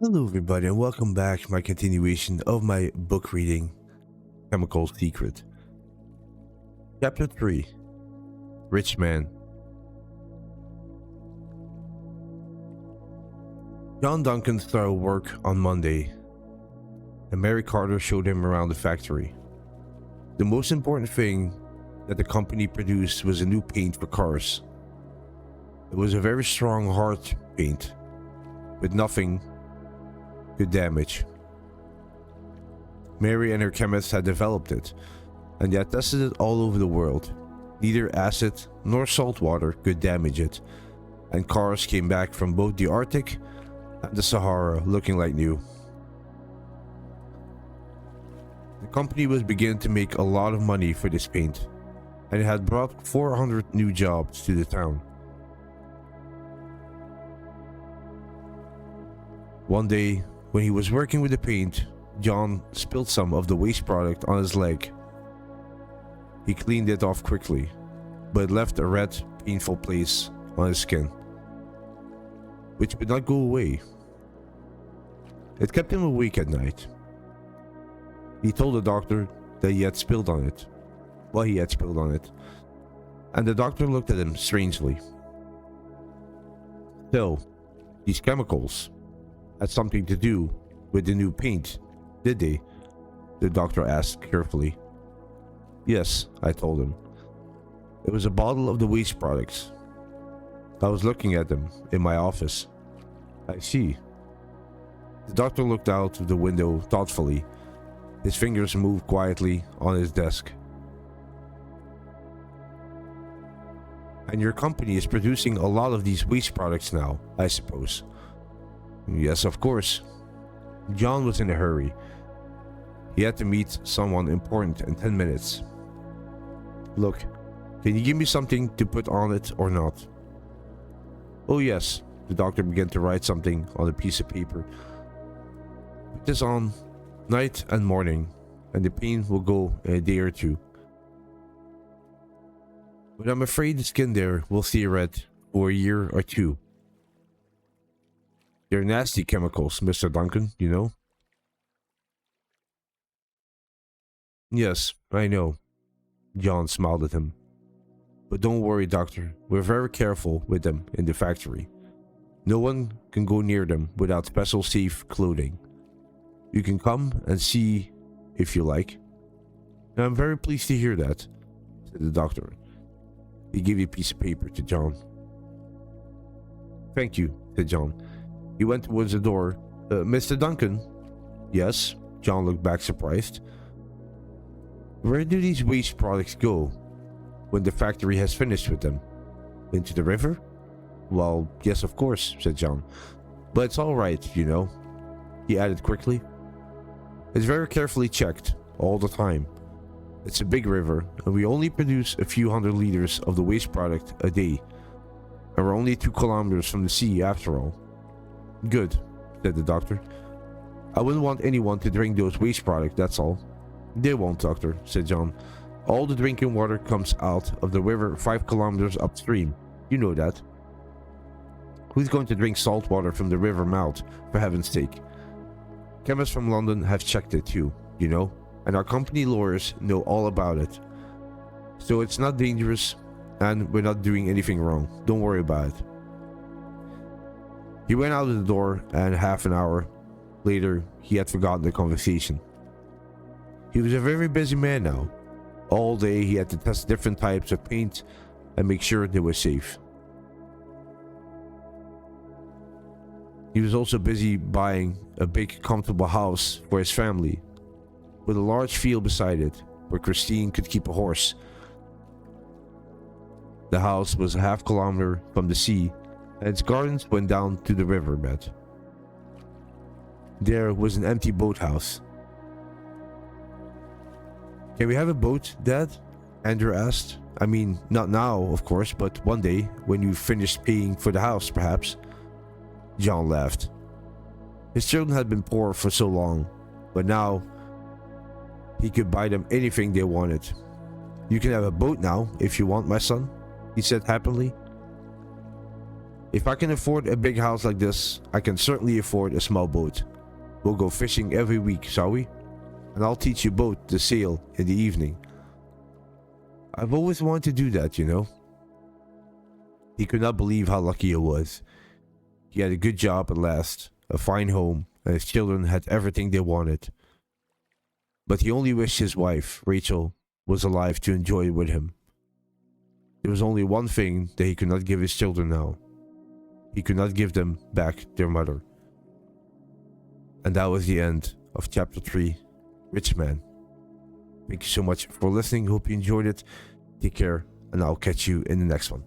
Hello everybody and welcome back to my continuation of my book reading, Chemical Secret. Chapter 3, Rich Man. John Duncan started work on Monday, and Mary Carter showed him around the factory. The most important thing that the company produced was a new paint for cars. It was a very strong, hard paint, with nothing could damage. Mary and her chemists had developed it, and they had tested it all over the world. Neither acid nor salt water could damage it, and cars came back from both the Arctic and the Sahara looking like new. The company was beginning to make a lot of money for this paint, and it had brought 400 new jobs to the town. One day, when he was working with the paint, John spilled some of the waste product on his leg. He cleaned it off quickly, but it left a red, painful place on his skin, which would not go away. It kept him awake at night. He told the doctor that he had spilled on it, and the doctor looked at him strangely. So, these chemicals had something to do with the new paint, did they? The doctor asked carefully. Yes, I told him. It was a bottle of the waste products. I was looking at them in my office. I see. The doctor looked out of the window thoughtfully. His fingers moved quietly on his desk. And your company is producing a lot of these waste products now, I suppose. Yes, of course. John was in a hurry. He had to meet someone important in 10 minutes. Look, can you give me something to put on it or not? Oh yes, the doctor began to write something on a piece of paper. Put this on night and morning, and the pain will go in a day or two. But I'm afraid the skin there will stay red for a year or two. They're nasty chemicals, Mr. Duncan, you know? Yes, I know. John smiled at him. But don't worry, doctor. We're very careful with them in the factory. No one can go near them without special safe clothing. You can come and see if you like. I'm very pleased to hear that, said the doctor. He gave a piece of paper to John. Thank you, said John. He went towards the door. Mr. Duncan? Yes? John looked back surprised. Where do these waste products go when the factory has finished with them? Into the river? Well, yes, of course, said John. But it's all right, you know, he added quickly. It's very carefully checked, all the time. It's a big river, and we only produce a few hundred liters of the waste product a day. And we're only 2 kilometers from the sea after all. Good, said the doctor. I wouldn't want anyone to drink those waste products, that's all. They won't, doctor, said John. All the drinking water comes out of the river 5 kilometers upstream. You know that. Who's going to drink salt water from the river mouth, for heaven's sake? Chemists from London have checked it too, you know, and our company lawyers know all about it. So it's not dangerous, and we're not doing anything wrong. Don't worry about it. He went out of the door, and half an hour later, he had forgotten the conversation. He was a very busy man now. All day, he had to test different types of paint and make sure they were safe. He was also busy buying a big, comfortable house for his family, with a large field beside it, where Christine could keep a horse. The house was a half kilometer from the sea, and its gardens went down to the riverbed. There was an empty boathouse. Can we have a boat, Dad? Andrew asked. I mean, not now, of course, but one day, when you finished paying for the house, perhaps. John laughed. His children had been poor for so long, but now he could buy them anything they wanted. You can have a boat now, if you want, my son, he said happily. If I can afford a big house like this, I can certainly afford a small boat. We'll go fishing every week, shall we? And I'll teach you both to sail in the evening. I've always wanted to do that, you know. He could not believe how lucky he was. He had a good job at last, a fine home, and his children had everything they wanted. But he only wished his wife, Rachel, was alive to enjoy it with him. There was only one thing that he could not give his children now. He could not give them back their mother. And that was the end of chapter 3, Rich Man. Thank you so much for listening. Hope you enjoyed it. Take care, and I'll catch you in the next one.